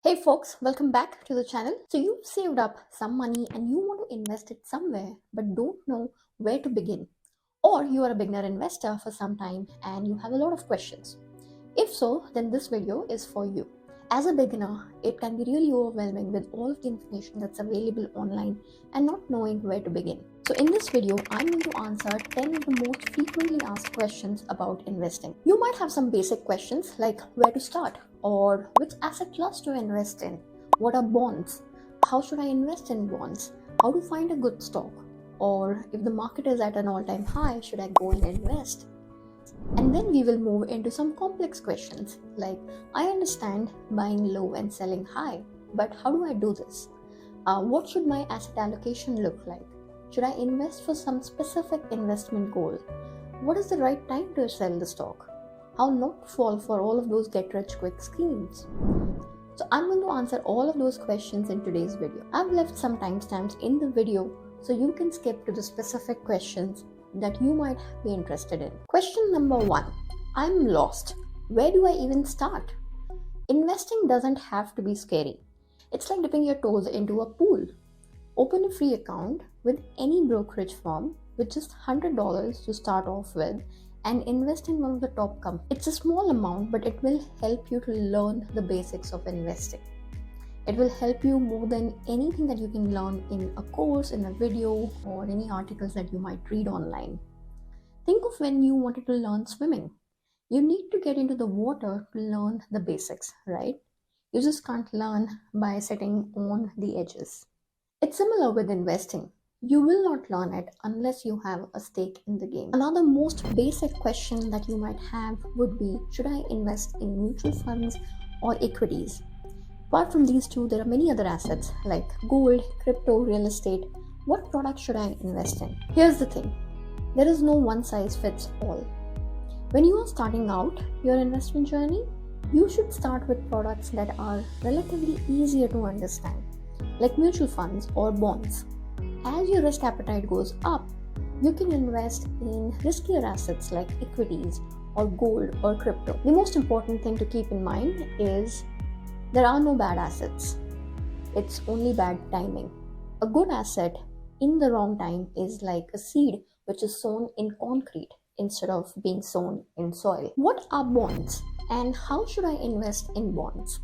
Hey folks, welcome back to the channel. So you've saved up some money and you want to invest it somewhere but don't know where to begin. Or you are a beginner investor for some time and you have a lot of questions. If so, then this video is for you. As a beginner, it can be really overwhelming with all of the information that's available online and not knowing where to begin. So in this video, I'm going to answer 10 of the most frequently asked questions about investing. You might have some basic questions like where to start or which asset class to invest in, what are bonds, how should I invest in bonds, how to find a good stock, or if the market is at an all-time high, should I go and invest? And then we will move into some complex questions like, I understand buying low and selling high, but how do I do this? What should my asset allocation look like? Should I invest for some specific investment goal? What is the right time to sell the stock? How not to fall for all of those get-rich-quick schemes? So I'm going to answer all of those questions in today's video. I've left some timestamps in the video so you can skip to the specific questions that you might be interested in. Question number 1. I'm lost. Where do I even start? Investing doesn't have to be scary. It's like dipping your toes into a pool. Open a free account with any brokerage firm with just $100 to start off with and invest in one of the top companies. It's a small amount, but it will help you to learn the basics of investing. It will help you more than anything that you can learn in a course, in a video, or any articles that you might read online. Think of when you wanted to learn swimming. You need to get into the water to learn the basics, right? You just can't learn by sitting on the edges. It's similar with investing. You will not learn it unless you have a stake in the game. Another most basic question that you might have would be, should I invest in mutual funds or equities? Apart from these two, there are many other assets like gold, crypto, real estate. What product should I invest in? Here's the thing. There is no one size fits all. When you are starting out your investment journey, you should start with products that are relatively easier to understand, like mutual funds or bonds. As your risk appetite goes up, you can invest in riskier assets like equities or gold or crypto. The most important thing to keep in mind is there are no bad assets. It's only bad timing. A good asset in the wrong time is like a seed which is sown in concrete instead of being sown in soil. What are bonds and how should I invest in bonds?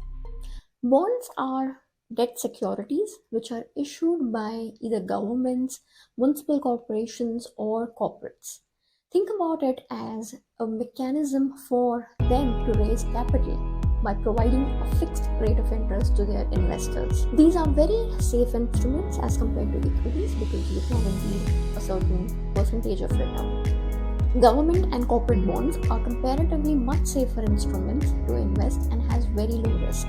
Bonds are debt securities which are issued by either governments, municipal corporations, or corporates. Think about it as a mechanism for them to raise capital by providing a fixed rate of interest to their investors. These are very safe instruments as compared to equities because you can guarantee a certain percentage of return. Government and corporate bonds are comparatively much safer instruments to invest and has very low risk.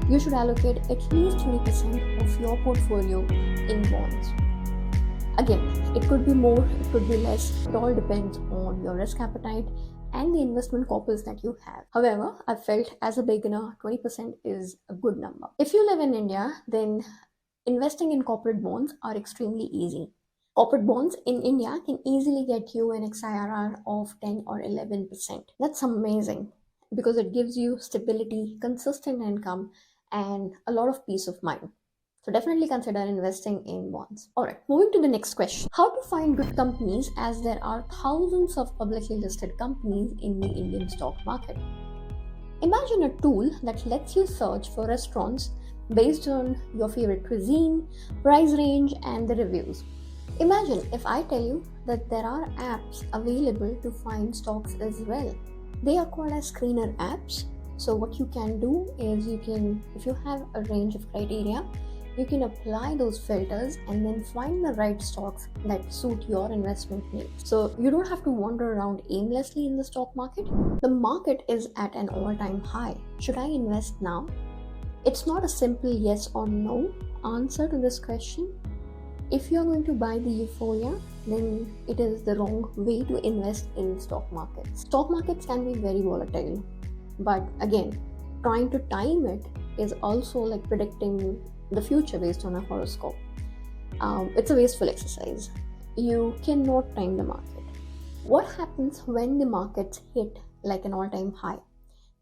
You should allocate at least 20% of your portfolio in bonds. Again, it could be more, it could be less, it all depends on your risk appetite and the investment corpus that you have. However, I felt as a beginner, 20% is a good number. If you live in India, then investing in corporate bonds are extremely easy. Corporate bonds in India can easily get you an XIRR of 10 or 11%. That's amazing because it gives you stability, consistent income, and a lot of peace of mind. So definitely consider investing in bonds. Alright, moving to the next question. How to find good companies as there are thousands of publicly listed companies in the Indian stock market. Imagine a tool that lets you search for restaurants based on your favorite cuisine, price range, and the reviews. Imagine if I tell you that there are apps available to find stocks as well. They are called as screener apps. So what you can do is if you have a range of criteria, you can apply those filters and then find the right stocks that suit your investment needs. So you don't have to wander around aimlessly in the stock market. The market is at an all-time high. Should I invest now? It's not a simple yes or no answer to this question. If you're going to buy the euphoria, then it is the wrong way to invest in stock markets. Stock markets can be very volatile. But again, trying to time it is also like predicting the future based on a horoscope. It's a wasteful exercise. You cannot time the market. What happens when the markets hit like an all-time high?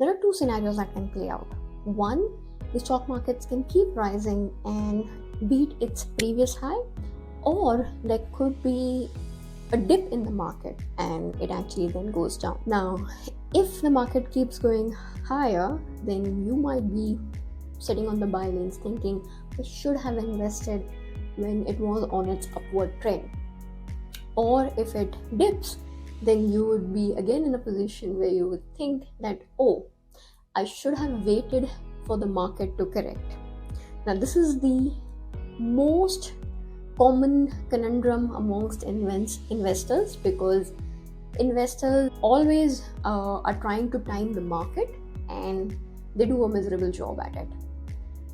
There are two scenarios that can play out. One, The stock markets can keep rising and beat its previous high, or there could be a dip in the market and it actually then goes down. Now, if the market keeps going higher, then you might be sitting on the buy lanes thinking, I should have invested when it was on its upward trend. Or if it dips, then you would be again in a position where you would think that, oh, I should have waited for the market to correct. Now, this is the most common conundrum amongst investors, because investors always are trying to time the market and they do a miserable job at it.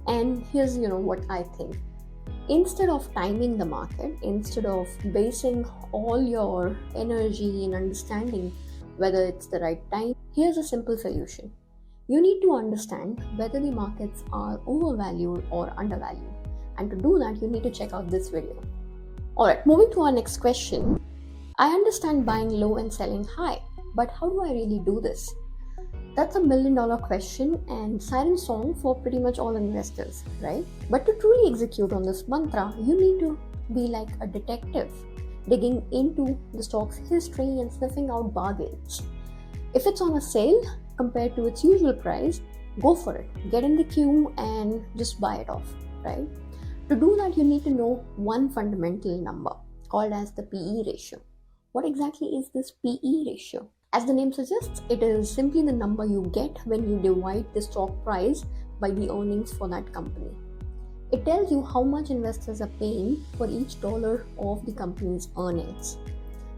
And here's what I think. Instead of timing the market, instead of basing all your energy in understanding whether it's the right time, here's a simple solution. You need to understand whether the markets are overvalued or undervalued. And to do that, you need to check out this video. Alright, moving to our next question. I understand buying low and selling high, but how do I really do this? That's $1 million question and siren song for pretty much all investors, right? But to truly execute on this mantra, you need to be like a detective, digging into the stock's history and sniffing out bargains. If it's on a sale compared to its usual price, go for it. Get in the queue and just buy it off, right? To do that, you need to know one fundamental number called as the PE ratio. What exactly is this PE ratio? As the name suggests, it is simply the number you get when you divide the stock price by the earnings for that company. It tells you how much investors are paying for each dollar of the company's earnings.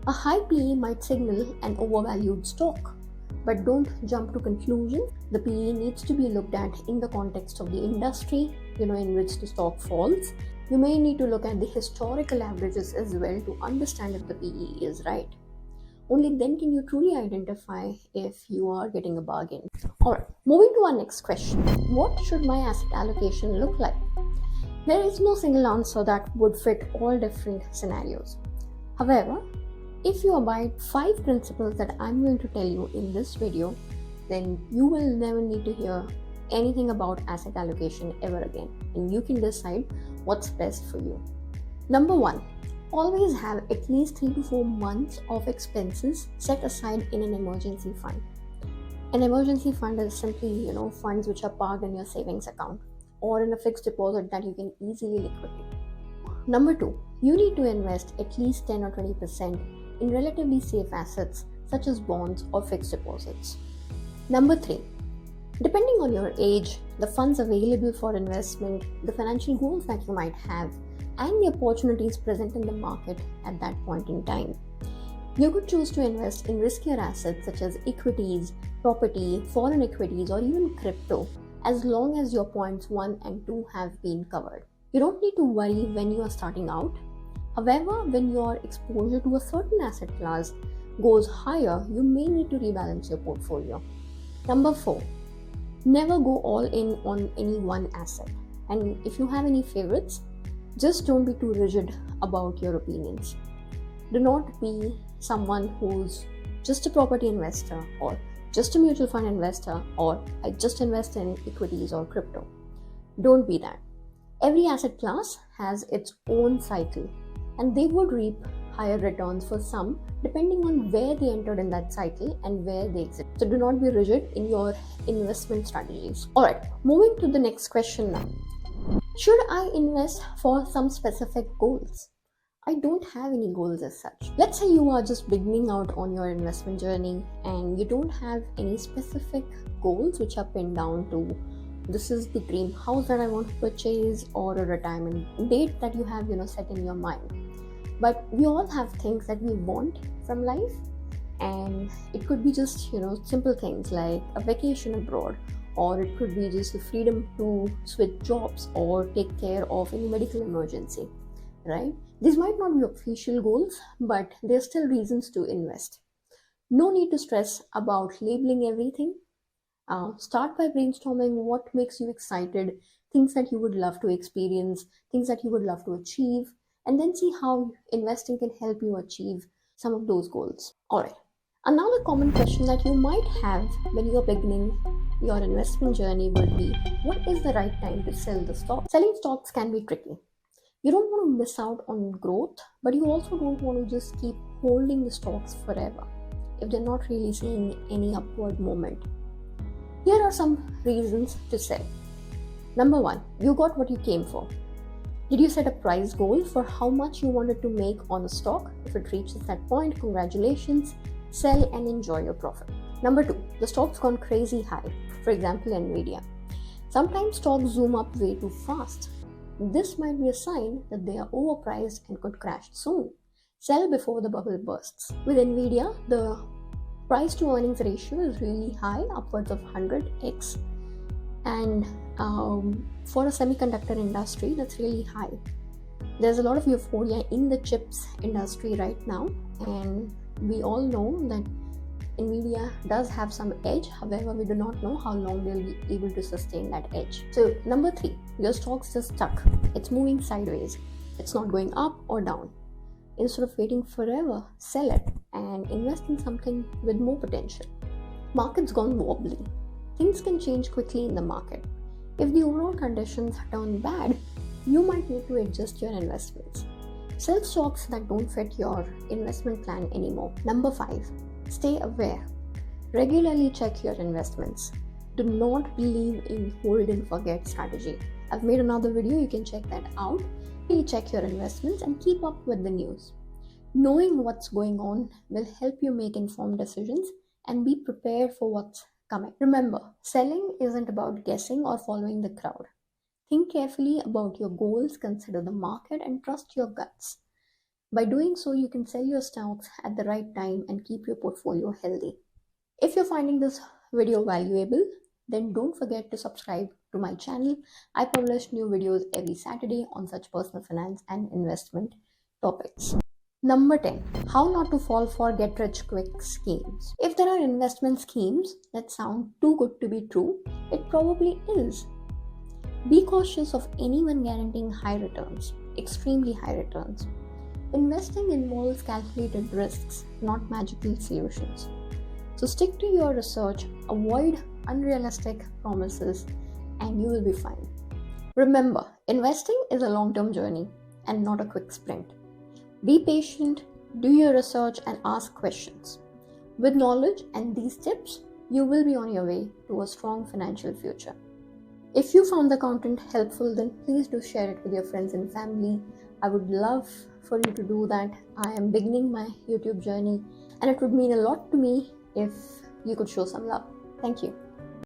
A high PE might signal an overvalued stock, but don't jump to conclusions. The PE needs to be looked at in the context of the industry, in which the stock falls. You may need to look at the historical averages as well to understand if the PE is right. Only then can you truly identify if you are getting a bargain. Alright, moving to our next question. What should my asset allocation look like? There is no single answer that would fit all different scenarios. However, if you abide 5 principles that I'm going to tell you in this video, then you will never need to hear anything about asset allocation ever again, and you can decide what's best for you. Number 1, always have at least 3 to 4 months of expenses set aside in an emergency fund. An emergency fund is simply, funds which are parked in your savings account or in a fixed deposit that you can easily liquidate. Number 2, you need to invest at least 10 or 20% in relatively safe assets such as bonds or fixed deposits. Number 3, depending on your age, the funds available for investment, the financial goals that you might have, and the opportunities present in the market at that point in time, you could choose to invest in riskier assets such as equities, property, foreign equities, or even crypto, as long as your points 1 and 2 have been covered. You don't need to worry when you are starting out. However, when your exposure to a certain asset class goes higher, you may need to rebalance your portfolio. Number 4, never go all in on any one asset. And if you have any favorites, just don't be too rigid about your opinions. Do not be someone who's just a property investor or just a mutual fund investor or I just invest in equities or crypto. Don't be that. Every asset class has its own cycle, and they would reap higher returns for some depending on where they entered in that cycle and where they exit. So do not be rigid in your investment strategies. Alright, moving to the next question now. Should I invest for some specific goals? I don't have any goals as such. Let's say you are just beginning out on your investment journey and you don't have any specific goals which are pinned down to this is the dream house that I want to purchase or a retirement date that you have set in your mind. But we all have things that we want from life, and it could be just simple things like a vacation abroad, or it could be just the freedom to switch jobs or take care of any medical emergency, right? These might not be official goals, but they're still reasons to invest. No need to stress about labeling everything. Start by brainstorming what makes you excited, things that you would love to experience, things that you would love to achieve, and then see how investing can help you achieve some of those goals. Alright, another common question that you might have when you are beginning your investment journey would be, what is the right time to sell the stock? Selling stocks can be tricky. You don't want to miss out on growth, but you also don't want to just keep holding the stocks forever if they're not really seeing any upward moment. Here are some reasons to sell. Number one, you got what you came for. Did you set a price goal for how much you wanted to make on a stock? If it reaches that point, congratulations, sell and enjoy your profit. Number two, the stock's gone crazy high. For example, Nvidia. Sometimes stocks zoom up way too fast. This might be a sign that they are overpriced and could crash soon. Sell before the bubble bursts. With Nvidia, the price to earnings ratio is really high, upwards of 100x. And for a semiconductor industry, that's really high. There's a lot of euphoria in the chips industry right now, and we all know that Nvidia does have some edge. However, we do not know how long they'll be able to sustain that edge. So number three, your stock's just stuck. It's moving sideways. It's not going up or down. Instead of waiting forever, sell it and invest in something with more potential. Market's gone wobbly. Things can change quickly in the market. If the overall conditions turn bad, you might need to adjust your investments. Sell stocks that don't fit your investment plan anymore. Number 5, stay aware. Regularly check your investments. Do not believe in hold and forget strategy. I've made another video, you can check that out. Really check your investments and keep up with the news. Knowing what's going on will help you make informed decisions and be prepared for what's coming. Remember, selling isn't about guessing or following the crowd. Think carefully about your goals, consider the market, and trust your guts. By doing so, you can sell your stocks at the right time and keep your portfolio healthy. If you're finding this video valuable, then don't forget to subscribe to my channel. I publish new videos every Saturday on such personal finance and investment topics. Number 10, how not to fall for get rich quick schemes. If there are investment schemes that sound too good to be true, it probably is. Be cautious of anyone guaranteeing high returns, extremely high returns. Investing involves calculated risks, not magical solutions. So stick to your research, avoid unrealistic promises, and you will be fine. Remember, investing is a long-term journey and not a quick sprint. Be patient, do your research, and ask questions. With knowledge and these tips, you will be on your way to a strong financial future. If you found the content helpful, then please do share it with your friends and family. I would love for you to do that. I am beginning my YouTube journey, and it would mean a lot to me if you could show some love. Thank you.